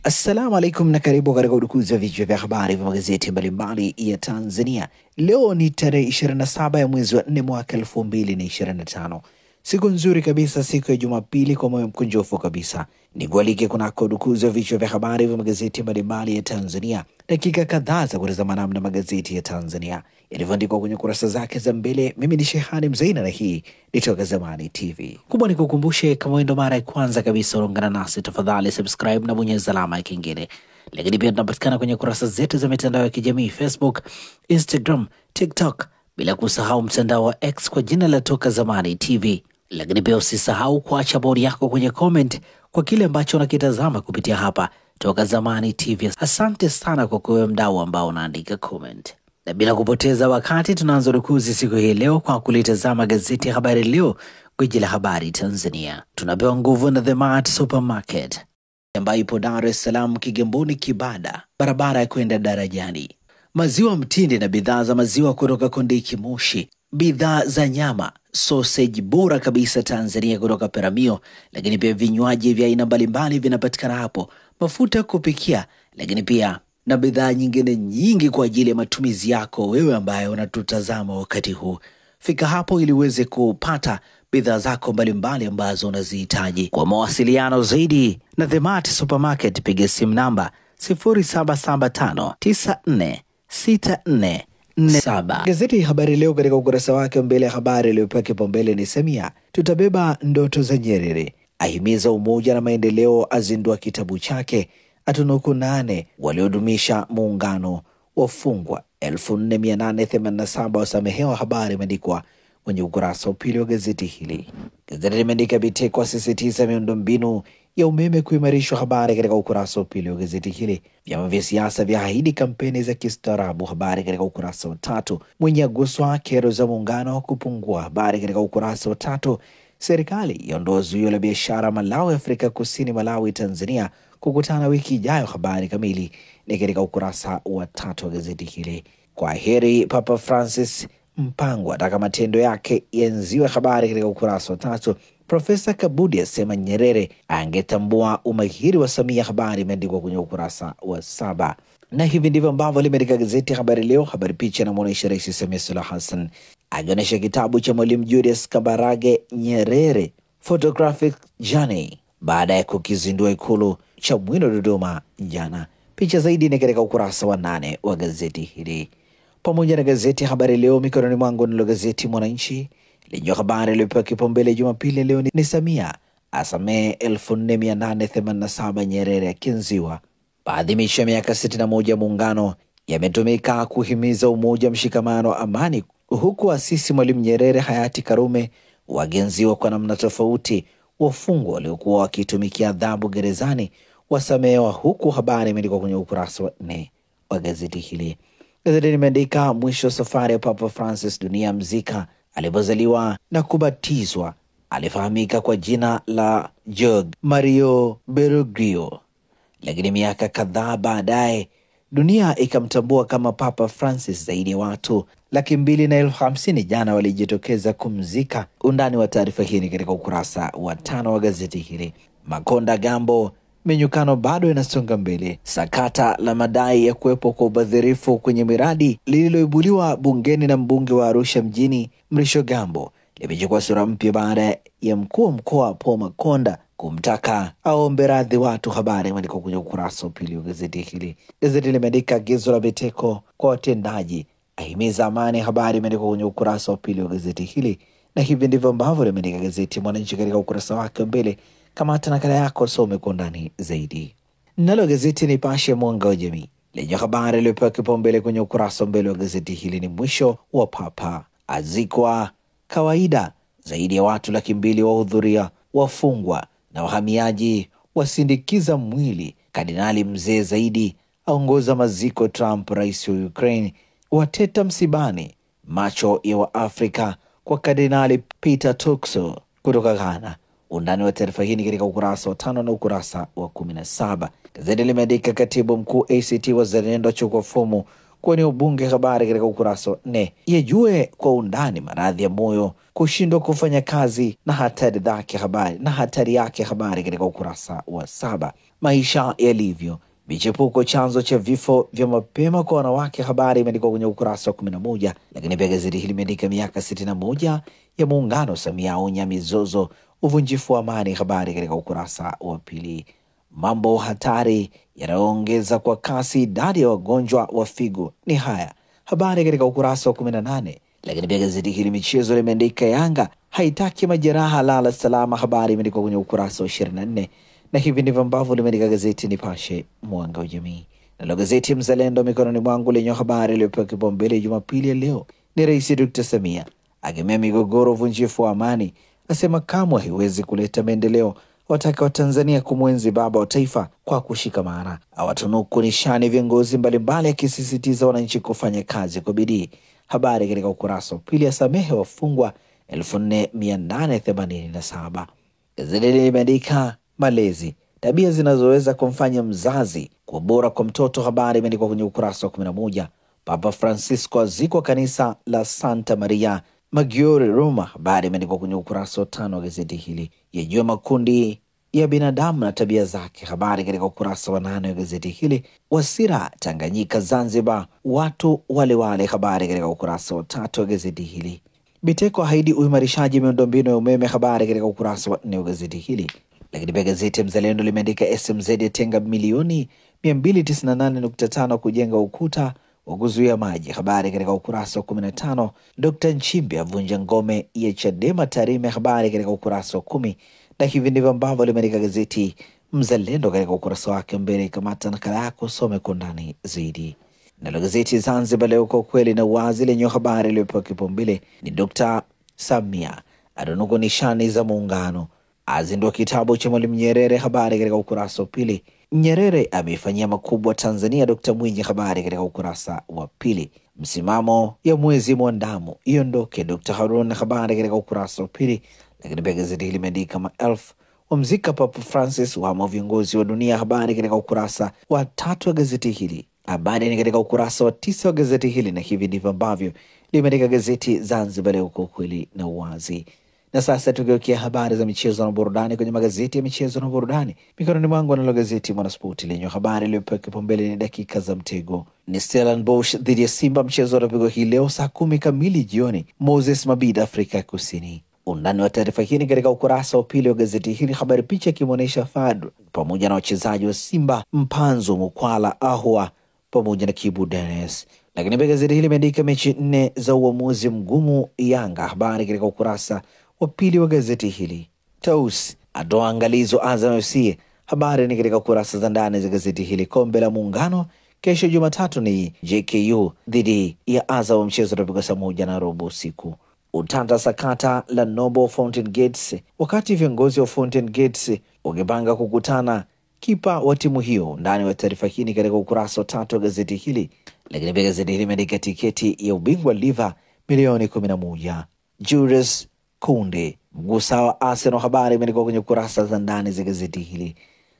Assalamu alaikum na karibu katika udukuzi wa vichwa vya habari vya magazeti mbalimbali ya Tanzania. Leo ni tarehe 27 ya mwezi wa 4 mwaka 2025. Siku nzuri kabisa, siku ya Jumapili, kwa moyo mkunjofu kabisa. Nikualike kunako udukuzi wa vichwa vya habari vya magazeti mbalimbali ya Tanzania. Dakika kadhaa za kutazama namna magazeti ya Tanzania yalivyoandikwa kwenye kurasa zake za mbele. Mimi ni Shehani Mzaina na hii ni Toka Zamani TV. Kubwa ni kukumbushe, kama ndo mara ya kwanza kabisa unaungana nasi, tafadhali subscribe na bonyeza alama ya kengele. Lakini pia tunapatikana kwenye kurasa zetu za mitandao ya kijamii, Facebook, Instagram, TikTok, bila kusahau mtandao wa X kwa jina la Toka Zamani TV. Lakini pia usisahau kuacha bodi yako kwenye comment kwa kile ambacho unakitazama kupitia hapa Toka Zamani TV. Asante sana kwa kuwe mdau ambao unaandika comment. Na bila kupoteza wakati, tunaanza rukuzi siku hii leo kwa kulitazama gazeti ya Habari Leo, gwiji la habari Tanzania. Tunapewa nguvu na The Mart Supermarket ambayo ipo Dar es Salaam, Kigamboni, Kibada, barabara ya kwenda darajani. Maziwa mtindi na bidhaa za maziwa kutoka Kondiki Moshi, bidhaa za nyama, sausage bora kabisa Tanzania kutoka Peramio, lakini pia vinywaji vya aina mbalimbali vinapatikana hapo, mafuta kupikia, lakini pia na bidhaa nyingine nyingi kwa ajili ya matumizi yako wewe ambaye unatutazama wakati huu. Fika hapo ili uweze kupata bidhaa zako mbalimbali ambazo unazihitaji. Kwa mawasiliano zaidi na The Mart Supermarket, piga simu namba 0775946447. Gazeti ya Habari Leo katika ukurasa wake mbele ya habari iliyopewa kipaumbele ni Samia, tutabeba ndoto za Nyerere, ahimiza umoja na maendeleo, azindua kitabu chake, atunuku 8 waliodumisha muungano, wafungwa 4887 wasamehewa. Habari imeandikwa kwenye ukurasa wa pili wa gazeti hili. Gazeti limeandika Biteko asisitiza miundombinu ya umeme kuimarishwa. Habari katika ukurasa wa pili wa gazeti hili. Vyama vya siasa vyaahidi kampeni za kistaarabu. Habari katika ukurasa wa 3. Mwenye aguswa kero za muungano kupungua. Habari katika ukurasa wa 3. Serikali yaondoa zuio la biashara Malawi, Afrika Kusini, Malawi, Tanzania kukutana wiki ijayo. Habari kamili ni katika ukurasa wa 3 wa gazeti hili. Kwa heri Papa Francis, Mpango ataka matendo yake yenziwe. Habari katika ukurasa wa 3. Profesa Kabudi asema Nyerere angetambua umahiri wa Samia. Habari imeandikwa kwenye ukurasa wa 7. Na hivi ndivyo ambavyo limeandika gazeti Habari Leo. Habari picha inamuonyesha Rais Samia Suluhu Hassan akionyesha kitabu cha Mwalimu Julius Kambarage Nyerere, Photographic Journey, baada ya kukizindua Ikulu Chamwino, Dodoma jana. Picha zaidi ni katika ukurasa wa 8 wa gazeti hili. Pamoja na gazeti Habari Leo mikononi mwangu, nilo gazeti Mwananchi lenye habari iliyopewa kipaumbele Jumapili leo ni Samia asamehe 4887 Nyerere akinziwa. Maadhimisho ya miaka 61 muungano yametumika kuhimiza umoja, mshikamano, amani, huku asisi Mwalimu Nyerere hayati Karume wagenziwa kwa namna tofauti. Wafungwa waliokuwa wakitumikia adhabu gerezani wasamehewa, huku habari imeandikwa kwenye ukurasa wa 4 wa gazeti hili. Gazeti limeandika mwisho safari ya Papa Francis, dunia mzika. Alipozaliwa na kubatizwa alifahamika kwa jina la Jorge Mario Bergoglio, lakini miaka kadhaa baadaye dunia ikamtambua kama Papa Francis. Zaidi ya watu 250,000 jana walijitokeza kumzika. Undani wa taarifa hii ni katika ukurasa wa 5 wa gazeti hili. Makonda Gambo, menyukano bado inasonga mbele. Sakata la madai ya kuwepo kwa ubadhirifu kwenye miradi lililoibuliwa bungeni na mbunge wa Arusha mjini Mrisho Gambo limechukua sura mpya baada ya mkuu wa mkoa Paul Makonda kumtaka aombe radhi watu. Habari imeandikwa kwenye ukurasa wa 2 wa gazeti hili. Gazeti limeandika agizo la Biteko kwa watendaji, ahimiza amani. Habari imeandikwa kwenye ukurasa wa 2 wa gazeti hili. Na hivi ndivyo ambavyo limeandika gazeti Mwananchi katika ukurasa wake mbele. Kamata nakala yako, some kwa ndani zaidi. Nalo gazeti Nipashe Mwanga wa Jamii lenye habari iliyopewa kipaumbele kwenye ukurasa mbele wa gazeti hili ni mwisho wa Papa azikwa kawaida, zaidi ya watu 200,000 wahudhuria, wafungwa na wahamiaji wasindikiza mwili. Kardinali mzee zaidi aongoza maziko Trump. Rais wa Ukraine wateta msibani. Macho ya Waafrika kwa Kardinali Peter Turkson kutoka Ghana. Undani wa taarifa hii katika ukurasa wa 5 na ukurasa wa 17. Gazeti limeandika katibu mkuu ACT Wazalendo achukua fomu kuwania ubunge, habari katika ukurasa wa 4. Yajue kwa undani maradhi ya moyo, kushindwa kufanya kazi na hatari yake, habari katika ukurasa wa 7. Maisha yalivyo, michepuko chanzo cha vifo vya mapema kwa wanawake, habari imeandikwa kwenye ukurasa wa 11. Lakini pia gazeti hili limeandika miaka 61 ya muungano, Samia aonya mizozo, uvunjifu wa amani, habari katika ukurasa wa 2. Mambo hatari yanayoongeza kwa kasi idadi ya wagonjwa wa figo ni haya, habari katika ukurasa wa 18. Lakini pia gazeti hili michezo limeandika Yanga haitaki majeraha, lala salama, habari imeandikwa kwenye ukurasa wa 24. Na hivi ndivyo ambavyo limeandika gazeti Nipashe mwanga wa jamii. Nalo gazeti Mzalendo mikononi mwangu lenye habari iliyopewa kipaumbele Jumapili ya leo ni Rais Dr. Samia agemea migogoro, uvunjifu wa amani, asema kamwe haiwezi kuleta maendeleo, wataka wa Tanzania kumwenzi baba wa taifa kwa kushikamana, awatunuku nishani viongozi mbalimbali, akisisitiza wananchi kufanya kazi kwa bidii, habari katika ukurasa wa 2. Asamehe wafungwa 4887. Gazeti limeandika malezi, tabia zinazoweza kumfanya mzazi kuwa bora kwa mtoto, habari imeandikwa kwenye ukurasa wa 11. Papa Francisco azikwa kanisa la Santa Maria Maggiore Roma, habari imeandikwa kwenye ukurasa wa 5 wa gazeti hili. Yajua makundi ya binadamu na tabia zake, habari katika ukurasa wa 8 wa gazeti hili. Wasira Tanganyika Zanzibar watu wale, habari katika ukurasa wa 3 wa gazeti hili. Biteko haidi uimarishaji miundombinu ya umeme, habari katika ukurasa wa 4 wa gazeti hili. Lakini pia gazeti Mzalendo limeandika SMZ yatenga milioni 298.5 kujenga ukuta wa kuzuia maji, habari katika ukurasa wa 15. Dr. Nchimbi avunja ngome ya Chadema Tarime, habari katika ukurasa wa 10. Na hivi ndivyo ambavyo limeandika gazeti Mzalendo katika ukurasa wake mbele. Kamata nakala yako, some kwa ndani zaidi. Nalo gazeti Zanzibar Leo, kwa kweli na uwazi, lenye habari iliyopewa kipaumbele ni Dr. Samia atunuku nishani za muungano, azindua kitabu cha Mwalimu Nyerere, habari katika ukurasa wa 2. Nyerere ameifanyia makubwa Tanzania, Dr. Mwinyi, habari katika ukurasa wa 2. Msimamo ya mwezi mwandamo iondoke, Dr. Harun, habari katika ukurasa wa 2. Lakini pia gazeti hili limeandika maelfu wamzika Papa Francis, wamo viongozi wa dunia, habari katika ukurasa wa 3 wa gazeti hili. Habari ni katika ukurasa wa 9 wa gazeti hili, na hivi ndivyo ambavyo limeandika gazeti Zanzibar Leo, kwa kweli na uwazi. Na sasa tugeukia habari za michezo na burudani kwenye magazeti ya michezo na burudani. Mikononi mwangu nalo gazeti Mwanaspoti lenye habari iliyopewa kipaumbele ni dakika za mtego. Ni Stellenbosch dhidi ya Simba, mchezo utapigwa hii leo saa 10 kamili jioni, Moses Mabida, Afrika Kusini. Undani wa taarifa hii katika ukurasa wa 2 wa gazeti hili, habari picha ikimwonyesha Fadlu pamoja na wachezaji wa Simba, Mpanzu, Mukwala, Ahwa pamoja na Kibu Dennis. Lakini pia gazeti hili limeandika mechi 4 za uamuzi mgumu Yanga, habari katika ukurasa wa 2 wa gazeti hili. Taus atoa angalizo Azam FC, habari ni katika kurasa za ndani za gazeti hili. Kombe la Muungano kesho Jumatatu ni JKU dhidi ya Azam, mchezo utapigwa saa 1:15 usiku. Utata sakata la Noble Fountain Gates, wakati viongozi wa Fountain Gates wakipanga kukutana kipa wa timu hiyo. Ndani wa taarifa hii katika ukurasa wa 3 wa gazeti hili. Lakini pia gazeti hili imeandika tiketi ya ubingwa liva milioni 11. Julius Kunde mgusa wa Arsenal, habari imeandikwa kwenye kurasa za ndani za gazeti hili.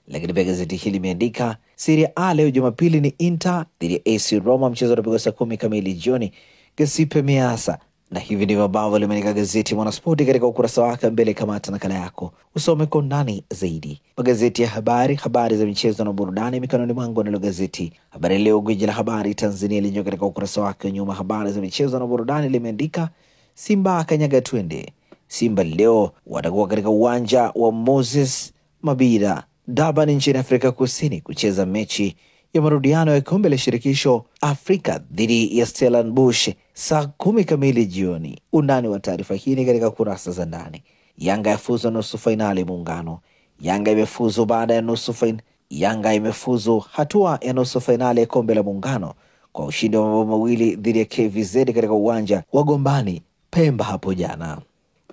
Lakini pia gazeti hili imeandika Serie A leo Jumapili ni Inter dhidi ya AC Roma, mchezo utapigwa saa 10 kamili jioni, Giuseppe Meazza. Na hivi ndivyo ambavyo limeandika gazeti Mwanaspoti katika ukurasa wake mbele. Kamata nakala yako, usome kwa ndani zaidi magazeti ya habari za michezo na burudani. Mikononi mwangu nalo gazeti Habari Leo, gwiji la habari Tanzania, lenyewe katika ukurasa wake nyuma, habari za michezo na burudani, limeandika Simba kanyaga twende. Simba leo watakuwa katika uwanja wa Moses Mabida Durban nchini Afrika Kusini kucheza mechi ya marudiano ya kombe la shirikisho Afrika dhidi ya Stellenbosch saa 10 kamili jioni. Undani wa taarifa hii katika kurasa za ndani. Yanga yafuzu nusu fainali Muungano. Yanga imefuzu baada ya Yanga imefuzu hatua ya nusu fainali ya kombe la Muungano kwa ushindi wa mabao mawili dhidi ya KVZ katika uwanja wa Gombani Pemba hapo jana.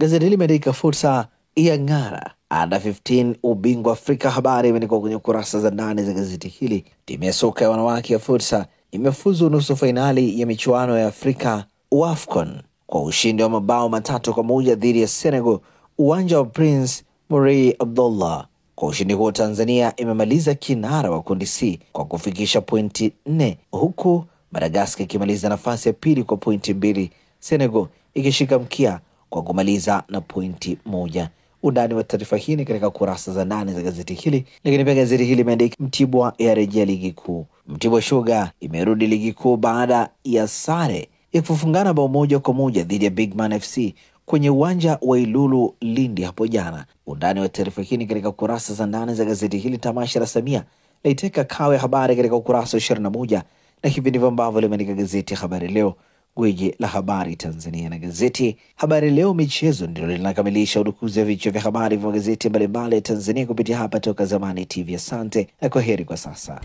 Gazeti hili limeandika fursa ya ng'ara Under 15 ubingwa Afrika, habari imeandikwa kwenye kurasa za ndani za gazeti hili. Timu ya soka ya wanawake ya fursa imefuzu nusu fainali ya michuano ya Afrika AFCON kwa ushindi wa mabao 3-1 dhidi ya Senegal, uwanja wa Prince Moulay Abdullah. Kwa ushindi huo Tanzania imemaliza kinara wa kundi C kwa kufikisha pointi 4, huku Madagascar ikimaliza nafasi ya pili kwa pointi 2, Senegal ikishika mkia kwa kumaliza na pointi 1. Undani wa taarifa hii katika kurasa za ndani za gazeti hili. Lakini pia gazeti hili limeandika Mtibwa yarejea ligi kuu. Mtibwa Sugar imerudi ligi kuu baada ya sare ya kufungana bao 1-1 dhidi ya Bigman FC kwenye uwanja wa Ilulu Lindi hapo jana. Undani wa taarifa hii katika kurasa za ndani za gazeti hili. Tamasha la Samia laiteka kawe habari katika ukurasa wa 21, na hivi ndivyo ambavyo limeandika gazeti Habari Leo, gwiji la habari Tanzania. Na gazeti Habari Leo michezo ndilo linakamilisha udukuzi wa vichwa vya habari vya gazeti mbalimbali ya Tanzania kupitia hapa Toka Zamani TV. Asante na kwaheri kwa sasa.